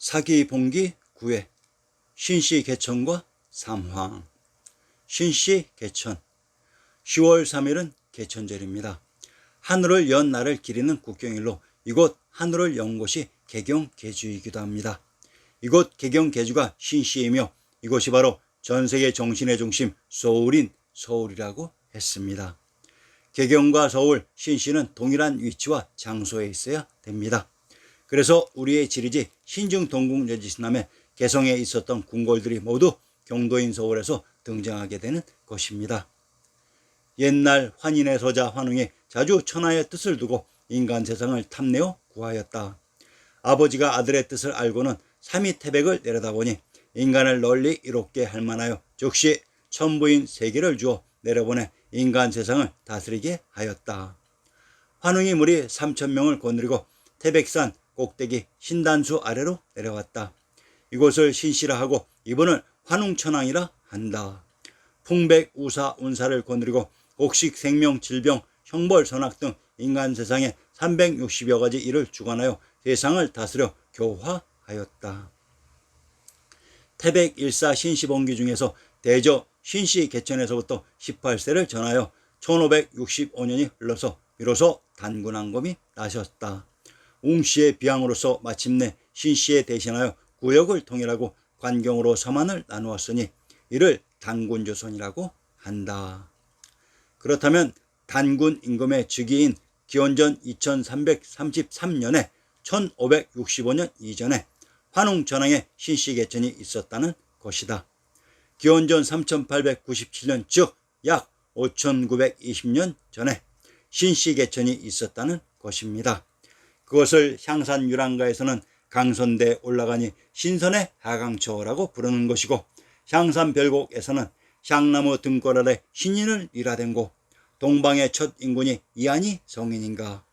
사기봉기 9회 신씨 개천과 삼황. 신씨 개천. 10월 3일은 개천절입니다. 하늘을 연 날을 기리는 국경일로 이곳 하늘을 연 곳이 개경개주이기도 합니다. 이곳 개경개주가 신씨이며 이곳이 바로 전세계 정신의 중심 소울인 서울이라고 했습니다. 개경과 서울, 신씨는 동일한 위치와 장소에 있어야 됩니다. 그래서 우리의 지리지 신중 동궁 여지신남의 개성에 있었던 궁궐들이 모두 경도인 서울에서 등장하게 되는 것입니다. 옛날 환인의 서자 환웅이 자주 천하의 뜻을 두고 인간 세상을 탐내어 구하였다. 아버지가 아들의 뜻을 알고는 삼위태백을 내려다보니 인간을 널리 이롭게 할 만하여 즉시 천부인 세계를 주어 내려보내 인간 세상을 다스리게 하였다. 환웅이 무리 3,000명을 거느리고 태백산 꼭대기 신단수 아래로 내려왔다. 이곳을 신씨라 하고 이분을 환웅천왕이라 한다. 풍백, 우사, 운사를 거느리고 곡식, 생명, 질병, 형벌, 선악 등 인간 세상에 360여 가지 일을 주관하여 세상을 다스려 교화하였다. 태백 일사 신씨봉기 중에서 대저 신씨 개천에서부터 18세를 전하여 1565년이 흘러서 비로소 단군왕검이 나셨다. 웅씨의 비양으로서 마침내 신씨에 대신하여 구역을 통일하고 관경으로 서만을 나누었으니 이를 단군조선이라고 한다. 그렇다면 단군 임금의 즉위인 기원전 2333년에 1565년 이전에 환웅전왕의 신씨 개천이 있었다는 것이다. 기원전 3897년 즉 약 5920년 전에 신씨 개천이 있었다는 것입니다. 그것을 향산 유랑가에서는 강선대에 올라가니 신선의 하강초라고 부르는 것이고 향산 별곡에서는 향나무 등골 아래 신인을 일하댕고 동방의 첫 인군이 이안이 성인인가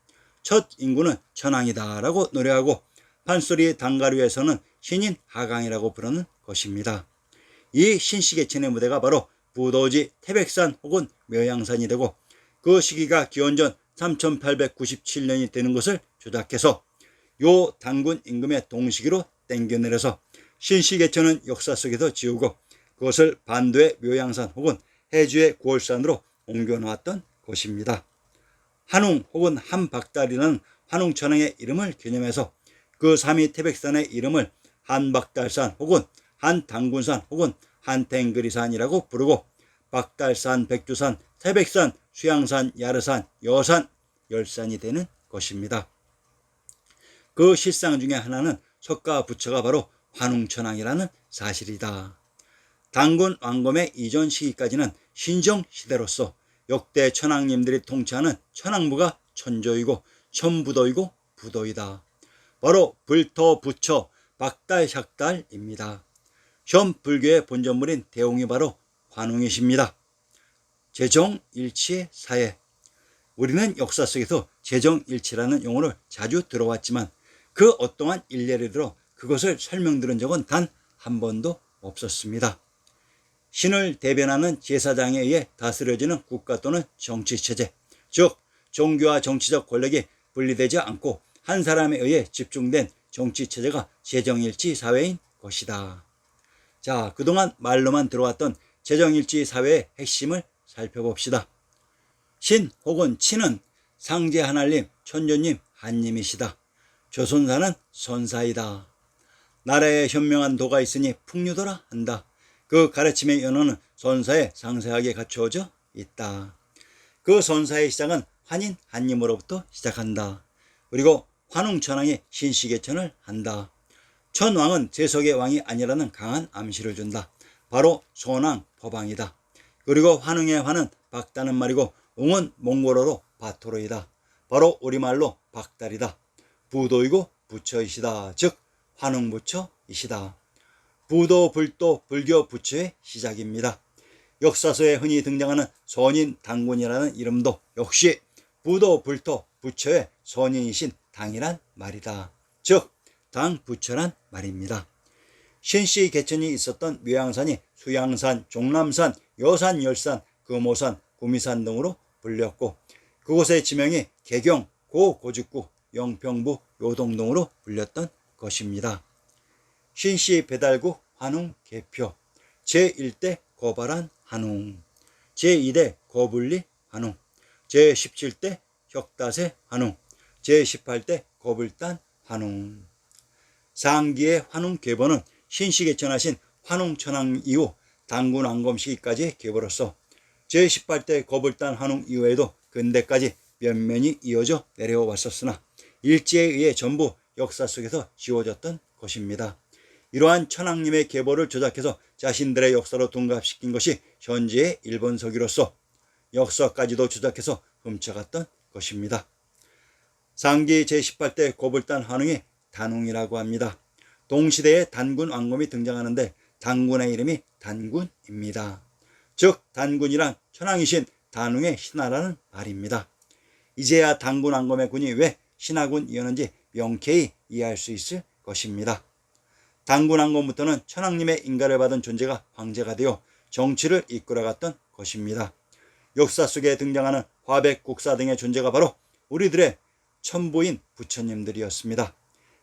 첫 인군은 천왕이다 라고 노래하고 판소리 단가류에서는 신인 하강이라고 부르는 것입니다. 이 신씨개천의 무대가 바로 부도지 태백산 혹은 묘양산이 되고 그 시기가 기원전 3897년이 되는 것을 조작해서 요 단군 임금의 동시기로 땡겨내려서 신씨개천은 역사 속에서 지우고 그것을 반도의 묘양산 혹은 해주의 구월산으로 옮겨놓았던 것입니다. 한웅 혹은 한박달이라는 환웅천왕의 이름을 기념해서 그 삼위 태백산의 이름을 한박달산 혹은 한단군산 혹은 한탱그리산이라고 부르고 박달산, 백두산, 태백산, 수양산, 야르산, 여산, 열산이 되는 것입니다. 그 실상 중에 하나는 석가 부처가 바로 환웅천왕이라는 사실이다. 단군 왕검의 이전 시기까지는 신정시대로서 역대 천왕님들이 통치하는 천왕부가 천조이고 천부도이고 부도이다. 바로 불토, 부처, 박달, 샥달입니다. 현 불교의 본전물인 대웅이 바로 환웅이십니다. 재정일치의 사회. 우리는 역사 속에서 재정일치라는 용어를 자주 들어왔지만 그 어떠한 일례를 들어 그것을 설명들은 적은 단 한 번도 없었습니다. 신을 대변하는 제사장에 의해 다스려지는 국가 또는 정치체제, 즉 종교와 정치적 권력이 분리되지 않고 한 사람에 의해 집중된 정치체제가 재정일치 사회인 것이다. 자, 그동안 말로만 들어왔던 재정일치 사회의 핵심을 살펴봅시다. 신 혹은 치는 상제 하나님, 천주님, 한님이시다. 조선사는 선사이다. 나라에 현명한 도가 있으니 풍류도라 한다. 그 가르침의 연호는 선사에 상세하게 갖추어져 있다. 그 선사의 시작은 환인 한님으로부터 시작한다. 그리고 환웅천왕이 신씨개천을 한다. 천왕은 제석의 왕이 아니라는 강한 암시를 준다. 바로 손왕 법왕이다. 그리고 환웅의 환은 박다는 말이고 웅은 몽골어로 바토로이다. 바로 우리말로 박달이다. 부도이고 부처이시다. 즉 환웅부처이시다. 부도, 불도, 불교 부처의 시작입니다. 역사서에 흔히 등장하는 선인 당군이라는 이름도 역시 부도, 불도, 부처의 선인이신 당이란 말이다. 즉 당부처란 말입니다. 신씨 개천이 있었던 묘양산이 수양산, 종남산, 여산, 열산, 금오산, 구미산 등으로 불렸고 그곳의 지명이 개경, 고고직구, 영평부, 요동 등으로 불렸던 것입니다. 신씨 배달국 환웅 개표, 제1대 거발한 환웅, 제2대 거불리 환웅, 제17대 혁다세 환웅, 제18대 거불단 환웅. 상기의 환웅 계보는 신씨 개천하신 환웅 천황 이후 단군 왕검 시기까지의 계보로서 제18대 거불단 환웅 이후에도 근대까지 면면이 이어져 내려와 왔었으나 일제에 의해 전부 역사 속에서 지워졌던 것입니다. 이러한 천황님의 계보를 조작해서 자신들의 역사로 둔갑시킨 것이 현재의 일본 서기로서 역사까지도 조작해서 훔쳐갔던 것입니다. 상기 제18대 거불단 환웅이 단웅이라고 합니다. 동시대에 단군 왕검이 등장하는데 단군의 이름이 단군입니다. 즉 단군이란 천황이신 단웅의 신하라는 말입니다. 이제야 단군 왕검의 군이 왜 신하군이었는지 명쾌히 이해할 수 있을 것입니다. 단군 왕검부터는 천황님의 인가를 받은 존재가 황제가 되어 정치를 이끌어갔던 것입니다. 역사 속에 등장하는 화백, 국사 등의 존재가 바로 우리들의 천부인 부처님들이었습니다.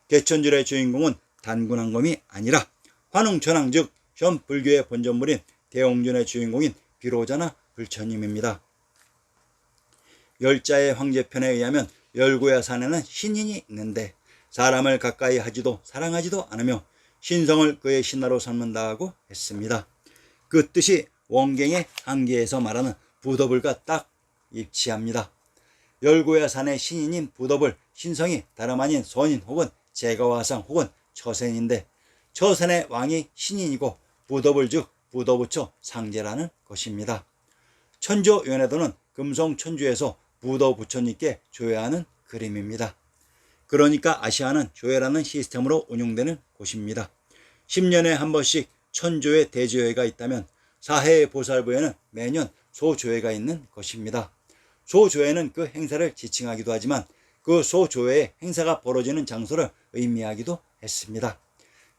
개천절의 주인공은 단군 왕검이 아니라 환웅 천황 즉 현 불교의 본전물인 대홍전의 주인공인 비로자나 불처님입니다. 열자의 황제편에 의하면 열고야산에는 신인이 있는데 사람을 가까이 하지도 사랑하지도 않으며 신성을 그의 신하로 삼는다고 했습니다. 그 뜻이 원경의 한계에서 말하는 부더불과 딱 일치합니다. 열고야산의 신인인 부더불, 신성이 다름 아닌 선인 혹은 제가화상 혹은 처센인데 처센의 왕이 신인이고 부더불 즉 부더부처 상제라는 것입니다. 천조연회도는 금성천주에서 부더부처님께 조회하는 그림입니다. 그러니까 아시아는 조회라는 시스템으로 운영되는 곳입니다. 10년에 한 번씩 천조회 대조회가 있다면 사해의 보살부에는 매년 소조회가 있는 것입니다. 소조회는 그 행사를 지칭하기도 하지만 그 소조회의 행사가 벌어지는 장소를 의미하기도 했습니다.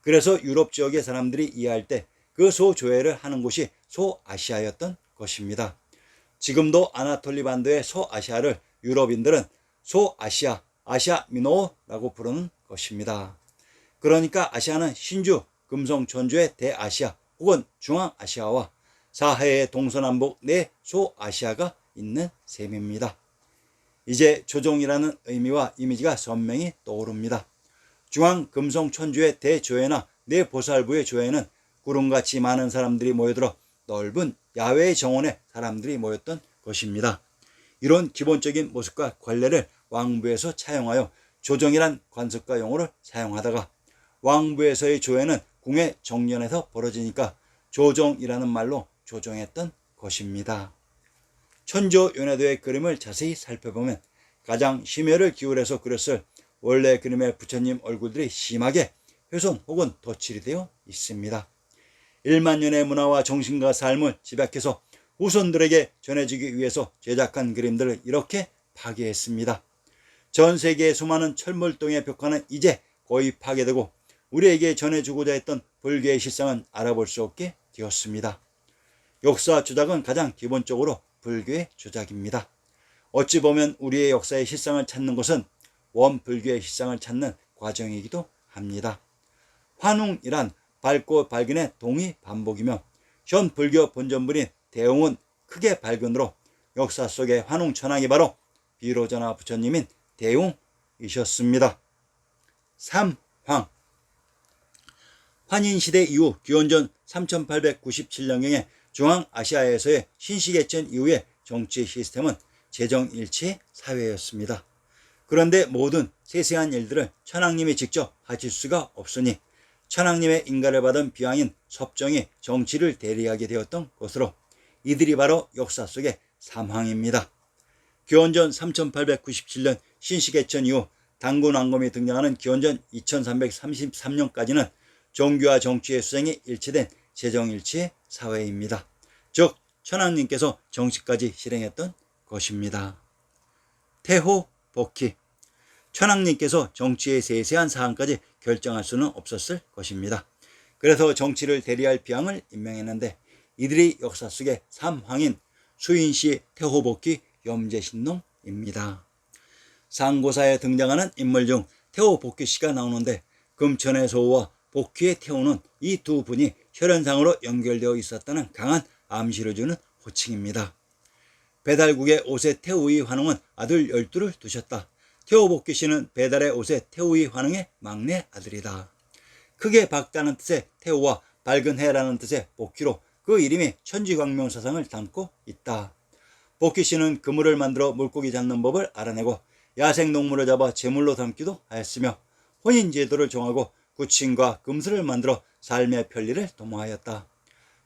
그래서 유럽 지역의 사람들이 이해할 때 그 소조회를 하는 곳이 소아시아였던 것입니다. 지금도 아나톨리 반도의 소아시아를 유럽인들은 소아시아, 아시아 미노라고 부르는 것입니다. 그러니까 아시아는 신주, 금성, 천주의 대아시아 혹은 중앙아시아와 사해의 동서남북 네 소아시아가 있는 셈입니다. 이제 조종이라는 의미와 이미지가 선명히 떠오릅니다. 중앙 금성 천주의 대조회나 네 보살부의 조회는 구름같이 많은 사람들이 모여들어 넓은 야외 정원에 사람들이 모였던 것입니다. 이런 기본적인 모습과 관례를 왕부에서 차용하여 조정이란 관습과 용어를 사용하다가 왕부에서의 조회는 궁의 정년에서 벌어지니까 조정이라는 말로 조정했던 것입니다. 천조연회도의 그림을 자세히 살펴보면 가장 심혈을 기울여서 그렸을 원래 그림의 부처님 얼굴들이 심하게 훼손 혹은 덧칠이 되어 있습니다. 1만 년의 문화와 정신과 삶을 집약해서 후손들에게 전해주기 위해서 제작한 그림들을 이렇게 파괴했습니다. 전 세계의 수많은 철물동의 벽화는 이제 거의 파괴되고 우리에게 전해주고자 했던 불교의 실상은 알아볼 수 없게 되었습니다. 역사 조작은 가장 기본적으로 불교의 조작입니다. 어찌 보면 우리의 역사의 실상을 찾는 것은 원불교의 실상을 찾는 과정이기도 합니다. 환웅이란 밝고 발견의 동의 반복이며 현 불교 본전물인 대웅은 크게 발견으로 역사 속의 환웅 천황이 바로 비로자나 부처님인 대웅이셨습니다. 3. 환인시대 이후 기원전 3897년경에 중앙아시아에서의 신시개천 이후의 정치 시스템은 재정일치의 사회였습니다. 그런데 모든 세세한 일들을 천황님이 직접 하실 수가 없으니 천황님의 인가를 받은 비왕인 섭정이 정치를 대리하게 되었던 것으로 이들이 바로 역사 속의 삼황입니다. 기원전 3897년 신시개천 이후 단군 왕검이 등장하는 기원전 2333년까지는 종교와 정치의 수행이 일치된 재정일치의 사회입니다. 즉 천황님께서 정치까지 실행했던 것입니다. 태호, 복희. 천황님께서 정치의 세세한 사항까지 결정할 수는 없었을 것입니다. 그래서 정치를 대리할 비왕을 임명했는데 이들이 역사 속의 삼황인 수인시, 태호복희, 염제신농입니다. 상고사에 등장하는 인물 중 태호복희씨가 나오는데 금천의 소우와 복희의 태호는 이 두 분이 혈연상으로 연결되어 있었다는 강한 암시를 주는 호칭입니다. 배달국의 5세 태우의 환웅은 아들 12를 두셨다. 태호 복희 씨는 배달의 5세 태우의 환웅의 막내 아들이다. 크게 밝다는 뜻의 태우와 밝은 해라는 뜻의 복희로 그 이름이 천지광명사상을 담고 있다. 복희 씨는 그물을 만들어 물고기 잡는 법을 알아내고 야생동물을 잡아 제물로 담기도 하였으며 혼인제도를 정하고 구친과 금슬을 만들어 삶의 편리를 도모하였다.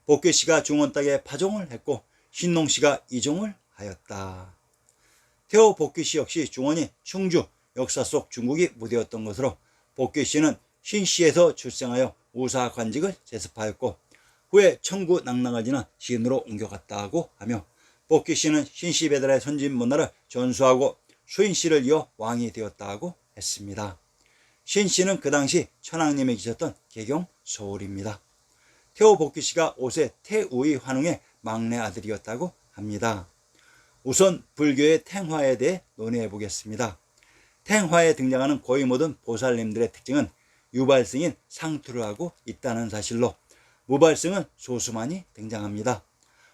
복희 씨가 중원 땅에 파종을 했고 신농 씨가 이종을 하였다. 태호 복희 씨 역시 중원이 충주, 역사 속 중국이 무대였던 것으로 복희 씨는 신시에서 출생하여 우사 관직을 제습하였고 후에 청구 낙랑을 지나 신으로 옮겨갔다고 하며 복희 씨는 신시 배달의 선진 문화를 전수하고 수인 씨를 이어 왕이 되었다고 했습니다. 신 씨는 그 당시 천황님이 계셨던 개경 서울입니다. 태호 복희 씨가 5세 태우의 환웅의 막내 아들이었다고 합니다. 우선 불교의 탱화에 대해 논의해 보겠습니다. 탱화에 등장하는 거의 모든 보살님들의 특징은 유발승인 상투를 하고 있다는 사실로 무발승은 소수만이 등장합니다.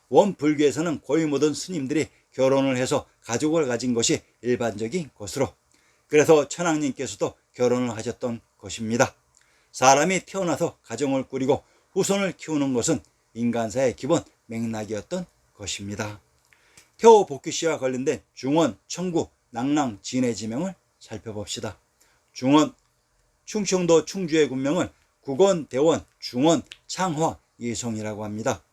원 불교에서는 거의 모든 스님들이 결혼을 해서 가족을 가진 것이 일반적인 것으로 그래서 천황님께서도 결혼을 하셨던 것입니다. 사람이 태어나서 가정을 꾸리고 후손을 키우는 것은 인간사의 기본 맥락이었던 것입니다. 태호 복희 씨와 관련된 중원, 청구, 낙랑, 진해 지명을 살펴봅시다. 중원, 충청도 충주의 군명을 국원, 대원, 중원, 창화, 예성이라고 합니다.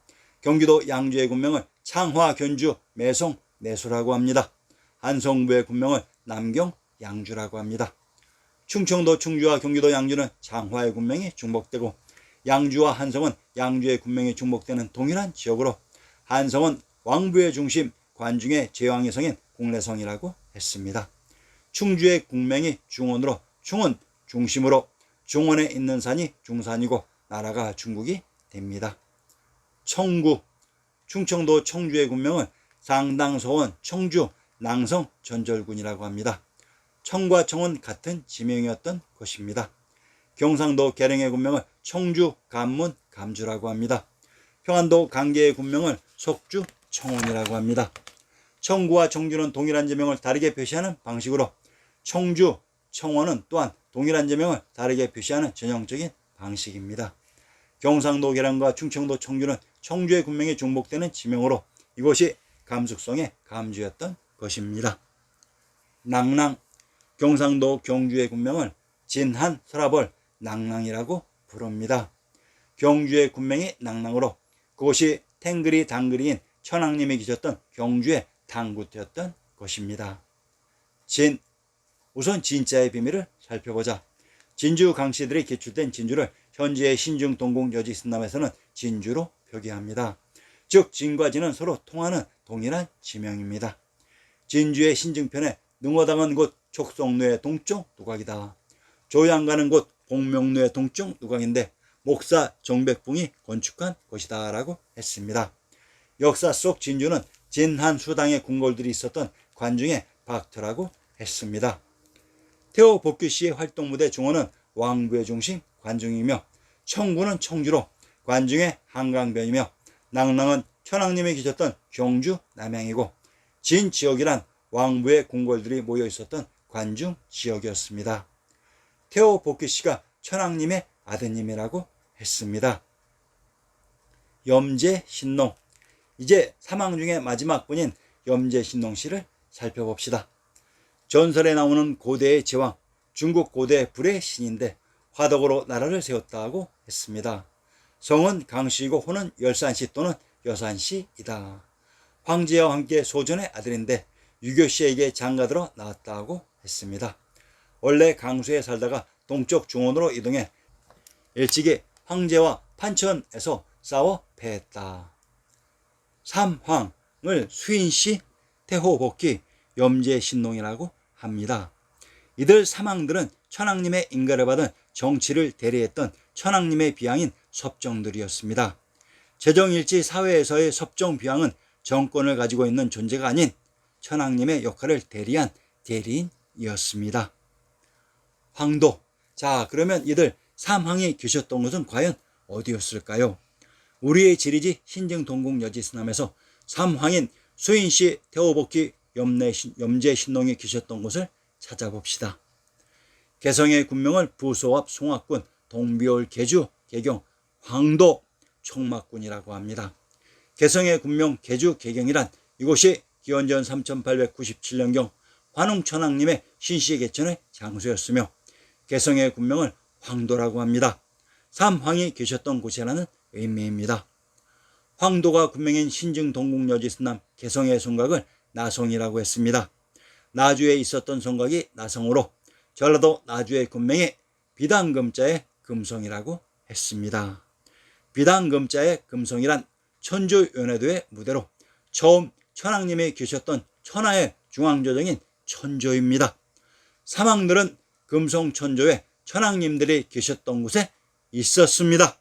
경기도 양주의 군명을 창화, 견주, 매송, 내수라고 합니다. 한성부의 군명을 남경, 양주라고 합니다. 충청도 충주와 경기도 양주는 창화의 군명이 중복되고 양주와 한성은 양주의 군명이 중복되는 동일한 지역으로 한성은 왕부의 중심 관중의 제왕의 성인 공래성이라고 했습니다. 충주의 국명이 중원으로 충은 중심으로 중원에 있는 산이 중산이고 나라가 중국이 됩니다. 청구, 충청도 청주의 군명을 상당서원, 청주, 낭성, 전절군이라고 합니다. 청과 청은 같은 지명이었던 것입니다. 경상도 계령의 군명을 청주, 감문, 감주라고 합니다. 평안도 강계의 군명을 속주, 청운이라고 합니다. 청구와 청주는 동일한 지명을 다르게 표시하는 방식으로 청주, 청원은 또한 동일한 지명을 다르게 표시하는 전형적인 방식입니다. 경상도 계령과 충청도 청주는 청주의 군명이 중복되는 지명으로 이것이 감숙성의 감주였던 것입니다. 낙랑, 경상도 경주의 군명을 진한, 서라벌, 낙랑이라고 부릅니다. 경주의 군명이 낙랑으로 그곳이 탱글이 당글이인 천황님이 계셨던 경주의 당구터였던 것입니다. 진, 우선 진자의 비밀을 살펴보자. 진주 강씨들이 기출된 진주를 현재의 신중 동궁 여지 승남에서는 진주로 표기합니다. 즉 진과 진은 서로 통하는 동일한 지명입니다. 진주의 신증편에 능어당은 곳 촉성루의 동쪽 누각이다. 조양가는 곳 공명루의 동쪽 누각인데 목사 정백붕이 건축한 곳이다 라고 했습니다. 역사 속 진주는 진한 수당의 궁궐들이 있었던 관중의 박터라고 했습니다. 태호 복희 씨의 활동 무대 중원은 왕부의 중심 관중이며 청구는 청주로 관중의 한강변이며 낙랑은 천황님이 계셨던 경주 남양이고 진 지역이란 왕부의 궁궐들이 모여 있었던 관중 지역이었습니다. 태호 복희 씨가 천황님의 아드님이라고 했습니다. 염제 신농, 이제 사망 중의 마지막 분인 염제 신농 씨를 살펴봅시다. 전설에 나오는 고대의 제왕, 중국 고대 불의 신인데 화덕으로 나라를 세웠다고 했습니다. 성은 강씨이고 호는 열산씨 또는 여산씨이다. 황제와 함께 소전의 아들인데 유교씨에게 장가들어 나왔다고 했습니다. 원래 강수에 살다가 동쪽 중원으로 이동해 일찍이 황제와 판천에서 싸워 패했다. 삼황을 수인씨, 태호 복희, 염제 신농이라고 합니다. 이들 삼황들은 천황님의 인가를 받은 정치를 대리했던 천황님의 비양인 섭정들이었습니다. 제정일치 사회에서의 섭정 비양은 정권을 가지고 있는 존재가 아닌 천황님의 역할을 대리한 대리인이었습니다. 황도, 자 그러면 이들 삼황이 계셨던 곳은 과연 어디였을까요? 우리의 지리지 신증동국여지스남에서 삼황인 수인씨 태호복희 염제신농이 계셨던 곳을 찾아봅시다. 개성의 군명을 부소합 송악군, 동비올 계주, 개경, 황도, 총막군이라고 합니다. 개성의 군명 계주 개경이란 이곳이 기원전 3897년경 환웅천왕님의 신씨 개천의 장소였으며 개성의 군명을 황도라고 합니다. 삼황이 계셨던 곳이라는 의미입니다. 황도가 군명인 신증동국여지스남 개성의 성곽을 나성이라고 했습니다. 나주에 있었던 성곽이 나성으로 전라도 나주의 군명이 비단금자의 금성이라고 했습니다. 비단금자의 금성이란 천주연회도의 무대로 처음 천왕님이 계셨던 천하의 중앙조정인 천조입니다. 삼황들은 금성천조에 천왕님들이 계셨던 곳에 있었습니다.